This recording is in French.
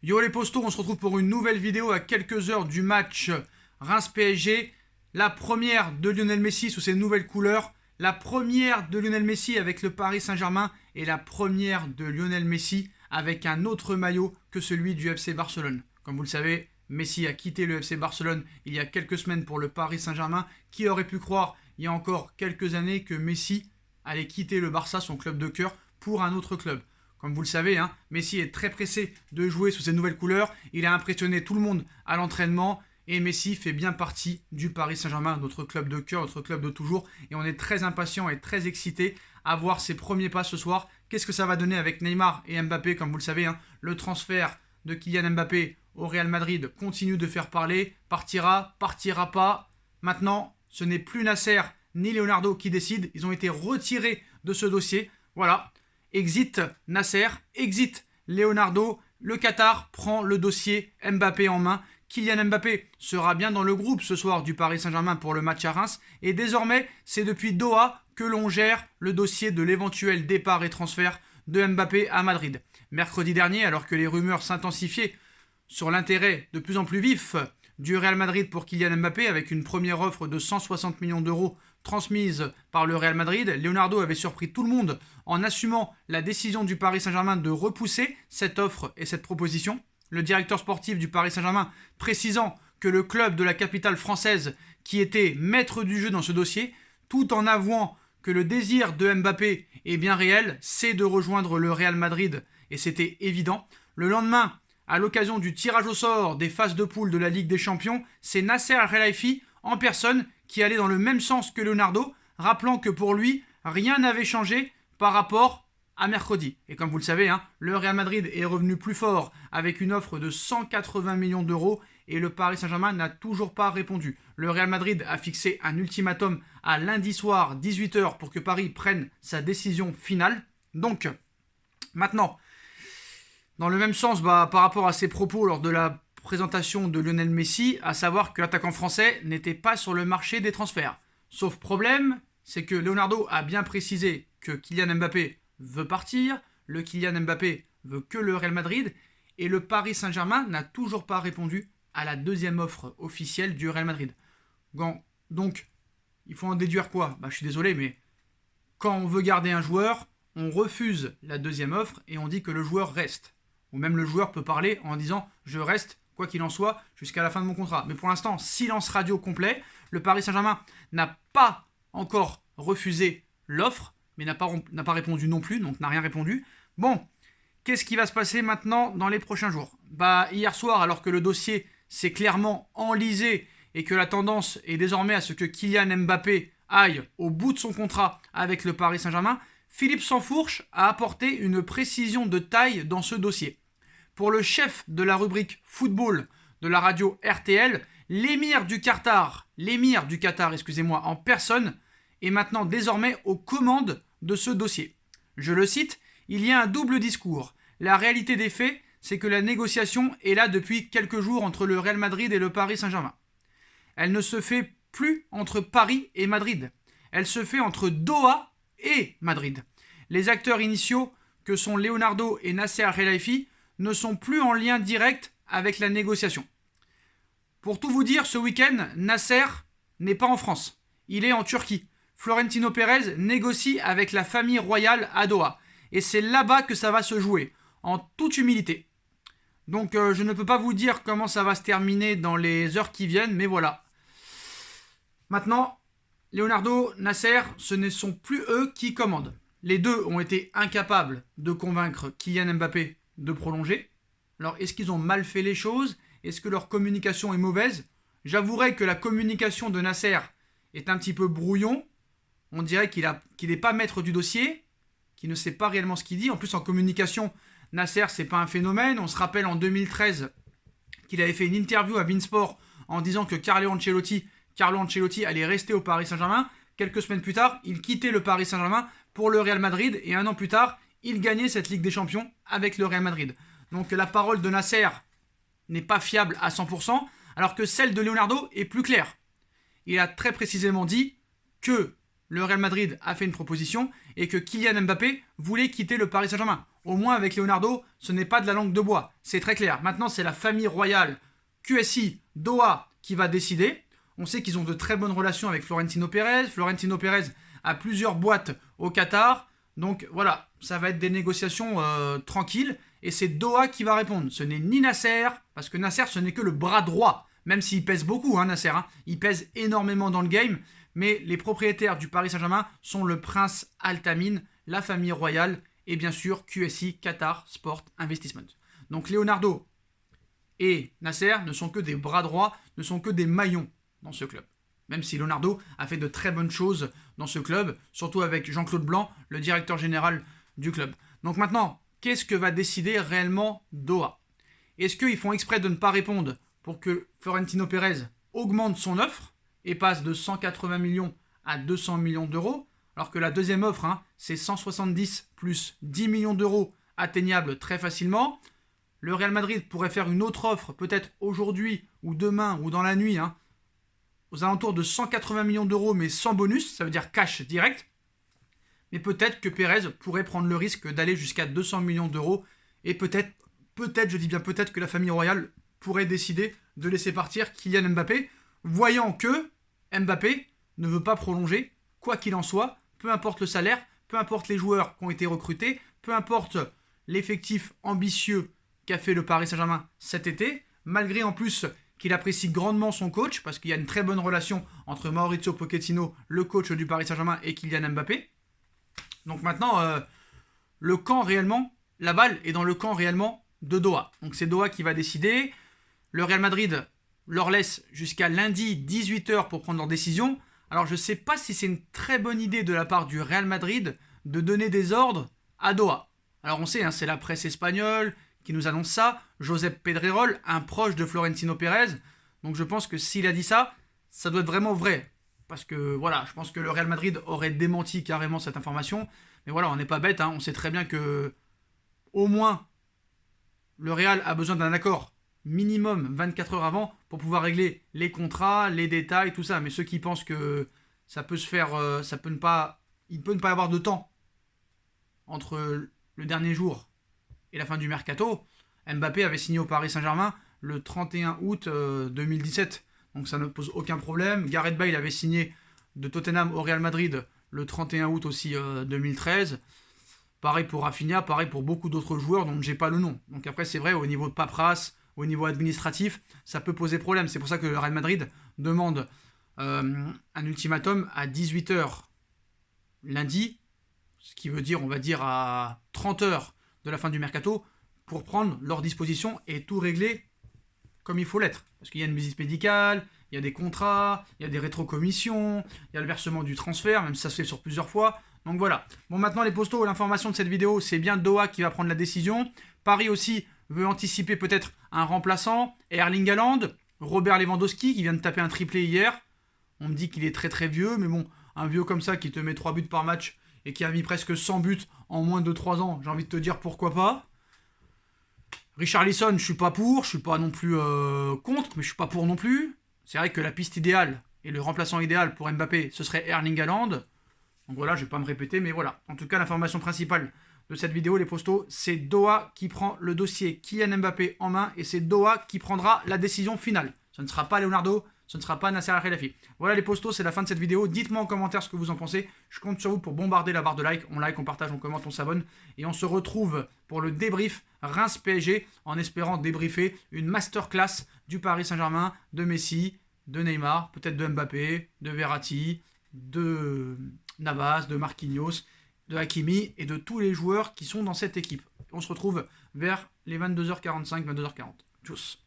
Yo les postos, on se retrouve pour une nouvelle vidéo à quelques heures du match Reims-PSG. La première de Lionel Messi sous ses nouvelles couleurs. La première de Lionel Messi avec le Paris Saint-Germain. Et la première de Lionel Messi avec un autre maillot que celui du FC Barcelone. Comme vous le savez, Messi a quitté le FC Barcelone il y a quelques semaines pour le Paris Saint-Germain. Qui aurait pu croire il y a encore quelques années que Messi allait quitter le Barça, son club de cœur, pour un autre club. Comme vous le savez, Messi est très pressé de jouer sous ses nouvelles couleurs. Il a impressionné tout le monde à l'entraînement. Et Messi fait bien partie du Paris Saint-Germain, notre club de cœur, notre club de toujours. Et on est très impatient et très excité à voir ses premiers pas ce soir. Qu'est-ce que ça va donner avec Neymar et Mbappé? Comme vous le savez, le transfert de Kylian Mbappé au Real Madrid continue de faire parler. Partira, partira pas. Maintenant, ce n'est plus Nasser ni Leonardo qui décident. Ils ont été retirés de ce dossier. Voilà. Exit Nasser, exit Leonardo. Le Qatar prend le dossier Mbappé en main. Kylian Mbappé sera bien dans le groupe ce soir du Paris Saint-Germain pour le match à Reims. Et désormais, c'est depuis Doha que l'on gère le dossier de l'éventuel départ et transfert de Mbappé à Madrid. Mercredi dernier, alors que les rumeurs s'intensifiaient sur l'intérêt de plus en plus vif du Real Madrid pour Kylian Mbappé, avec une première offre de 160 millions d'euros transmise par le Real Madrid, Leonardo avait surpris tout le monde en assumant la décision du Paris Saint-Germain de repousser cette offre et cette proposition. Le directeur sportif du Paris Saint-Germain précisant que le club de la capitale française qui était maître du jeu dans ce dossier, tout en avouant que le désir de Mbappé est bien réel, c'est de rejoindre le Real Madrid, et c'était évident. Le lendemain, à l'occasion du tirage au sort des phases de poule de la Ligue des Champions, c'est Nasser Al-Khelaifi en personne qui allait dans le même sens que Leonardo, rappelant que pour lui, rien n'avait changé par rapport à mercredi. Et comme vous le savez, le Real Madrid est revenu plus fort avec une offre de 180 millions d'euros et le Paris Saint-Germain n'a toujours pas répondu. Le Real Madrid a fixé un ultimatum à lundi soir 18h pour que Paris prenne sa décision finale. Donc, maintenant, dans le même sens, par rapport à ses propos lors de la présentation de Lionel Messi, à savoir que l'attaquant français n'était pas sur le marché des transferts. Sauf problème, c'est que Leonardo a bien précisé que Kylian Mbappé veut partir, le Kylian Mbappé veut que le Real Madrid, et le Paris Saint-Germain n'a toujours pas répondu à la deuxième offre officielle du Real Madrid. Donc, il faut en déduire quoi? Je suis désolé, mais quand on veut garder un joueur, on refuse la deuxième offre et on dit que le joueur reste. Ou même le joueur peut parler en disant « je reste, quoi qu'il en soit, jusqu'à la fin de mon contrat ». Mais pour l'instant, silence radio complet. Le Paris Saint-Germain n'a pas encore refusé l'offre, mais n'a pas répondu non plus, donc n'a rien répondu. Bon, qu'est-ce qui va se passer maintenant dans les prochains jours? Hier soir, alors que le dossier s'est clairement enlisé et que la tendance est désormais à ce que Kylian Mbappé aille au bout de son contrat avec le Paris Saint-Germain, Philippe Sansfourche a apporté une précision de taille dans ce dossier. Pour le chef de la rubrique football de la radio RTL, l'émir du Qatar, en personne, est maintenant désormais aux commandes de ce dossier. Je le cite, il y a un double discours. La réalité des faits, c'est que la négociation est là depuis quelques jours entre le Real Madrid et le Paris Saint-Germain. Elle ne se fait plus entre Paris et Madrid. Elle se fait entre Doha et Madrid. Les acteurs initiaux, que sont Leonardo et Nasser Al-Khelaifi, ne sont plus en lien direct avec la négociation. Pour tout vous dire, ce week-end, Nasser n'est pas en France. Il est en Turquie. Florentino Pérez négocie avec la famille royale à Doha. Et c'est là-bas que ça va se jouer, en toute humilité. Donc je ne peux pas vous dire comment ça va se terminer dans les heures qui viennent, mais voilà. Maintenant, Leonardo, Nasser, ce ne sont plus eux qui commandent. Les deux ont été incapables de convaincre Kylian Mbappé de prolonger. Alors, est-ce qu'ils ont mal fait les choses? Est-ce que leur communication est mauvaise? J'avouerai que la communication de Nasser est un petit peu brouillon. On dirait qu'il n'est pas maître du dossier, qu'il ne sait pas réellement ce qu'il dit. En plus, en communication, Nasser, c'est pas un phénomène. On se rappelle en 2013 qu'il avait fait une interview à Beansport en disant que Carlo Ancelotti allait rester au Paris Saint-Germain. Quelques semaines plus tard, il quittait le Paris Saint-Germain pour le Real Madrid. Et un an plus tard, il gagnait cette Ligue des Champions avec le Real Madrid. Donc la parole de Nasser n'est pas fiable à 100%, alors que celle de Leonardo est plus claire. Il a très précisément dit que le Real Madrid a fait une proposition et que Kylian Mbappé voulait quitter le Paris Saint-Germain. Au moins avec Leonardo, ce n'est pas de la langue de bois. C'est très clair. Maintenant, c'est la famille royale QSI Doha qui va décider. On sait qu'ils ont de très bonnes relations avec Florentino Pérez. Florentino Pérez a plusieurs boîtes au Qatar. Donc voilà, ça va être des négociations tranquilles. Et c'est Doha qui va répondre. Ce n'est ni Nasser, parce que Nasser, ce n'est que le bras droit. Même s'il pèse beaucoup, hein, Nasser. Hein. Il pèse énormément dans le game. Mais les propriétaires du Paris Saint-Germain sont le prince Al Tamim, la famille royale et bien sûr QSI Qatar Sport Investment. Donc Leonardo et Nasser ne sont que des bras droits, ne sont que des maillons dans ce club. Même si Leonardo a fait de très bonnes choses dans ce club, surtout avec Jean-Claude Blanc, le directeur général du club. Donc maintenant, qu'est-ce que va décider réellement Doha? Est-ce qu'ils font exprès de ne pas répondre pour que Florentino Pérez augmente son offre et passe de 180 millions à 200 millions d'euros, alors que la deuxième offre, hein, c'est 170 plus 10 millions d'euros atteignables très facilement. Le Real Madrid pourrait faire une autre offre, peut-être aujourd'hui ou demain ou dans la nuit, hein, aux alentours de 180 millions d'euros, mais sans bonus, ça veut dire cash direct. Mais peut-être que Pérez pourrait prendre le risque d'aller jusqu'à 200 millions d'euros, et peut-être, je dis bien peut-être que la famille royale pourrait décider de laisser partir Kylian Mbappé, voyant que Mbappé ne veut pas prolonger, quoi qu'il en soit, peu importe le salaire, peu importe les joueurs qui ont été recrutés, peu importe l'effectif ambitieux qu'a fait le Paris Saint-Germain cet été, malgré en plus qu'il apprécie grandement son coach, parce qu'il y a une très bonne relation entre Mauricio Pochettino, le coach du Paris Saint-Germain, et Kylian Mbappé. Donc maintenant, le camp réellement, la balle est dans le camp réellement de Doha. Donc c'est Doha qui va décider. Le Real Madrid leur laisse jusqu'à lundi 18h pour prendre leur décision. Alors je ne sais pas si c'est une très bonne idée de la part du Real Madrid de donner des ordres à Doha. Alors on sait, hein, c'est la presse espagnole qui nous annonce ça. Josep Pedrerol, un proche de Florentino Pérez. Donc je pense que s'il a dit ça, ça doit être vraiment vrai. Parce que voilà, je pense que le Real Madrid aurait démenti carrément cette information. Mais voilà, on n'est pas bête, hein, on sait très bien que au moins le Real a besoin d'un accord minimum 24 heures avant pour pouvoir régler les contrats, les détails, tout ça. Mais ceux qui pensent que ça peut se faire, il peut ne pas y avoir de temps entre le dernier jour et la fin du mercato. Mbappé avait signé au Paris Saint-Germain le 31 août 2017, donc ça ne pose aucun problème. Gareth Bale avait signé de Tottenham au Real Madrid le 31 août aussi 2013. Pareil pour Rafinha, pareil pour beaucoup d'autres joueurs dont j'ai pas le nom. Donc après c'est vrai, au niveau de paperasse, au niveau administratif, ça peut poser problème. C'est pour ça que le Real Madrid demande un ultimatum à 18h lundi, ce qui veut dire, on va dire, à 30h de la fin du mercato, pour prendre leur disposition et tout régler comme il faut l'être. Parce qu'il y a une visite médicale, il y a des contrats, il y a des rétrocommissions, il y a le versement du transfert, même si ça se fait sur plusieurs fois. Donc voilà. Bon, maintenant les postos, l'information de cette vidéo, c'est bien Doha qui va prendre la décision. Paris aussi veut anticiper peut-être un remplaçant, Erling Haaland, Robert Lewandowski qui vient de taper un triplé hier. On me dit qu'il est très très vieux, mais bon, un vieux comme ça qui te met 3 buts par match et qui a mis presque 100 buts en moins de 3 ans, j'ai envie de te dire pourquoi pas. Richarlison, je suis pas pour, je suis pas non plus contre, mais je suis pas pour non plus. C'est vrai que la piste idéale et le remplaçant idéal pour Mbappé, ce serait Erling Haaland. Donc voilà, je vais pas me répéter, mais voilà. En tout cas, l'information principale de cette vidéo, les postos, c'est Doha qui prend le dossier Kylian Mbappé en main et c'est Doha qui prendra la décision finale. Ce ne sera pas Leonardo, ce ne sera pas Nasser Al-Khelaifi. Voilà les postos, c'est la fin de cette vidéo. Dites-moi en commentaire ce que vous en pensez. Je compte sur vous pour bombarder la barre de like. On like, on partage, on commente, on s'abonne. Et on se retrouve pour le débrief Reims-PSG en espérant débriefer une masterclass du Paris Saint-Germain, de Messi, de Neymar, peut-être de Mbappé, de Verratti, de Navas, de Marquinhos, de Hakimi et de tous les joueurs qui sont dans cette équipe. On se retrouve vers les 22h45, 22h40. Tchuss.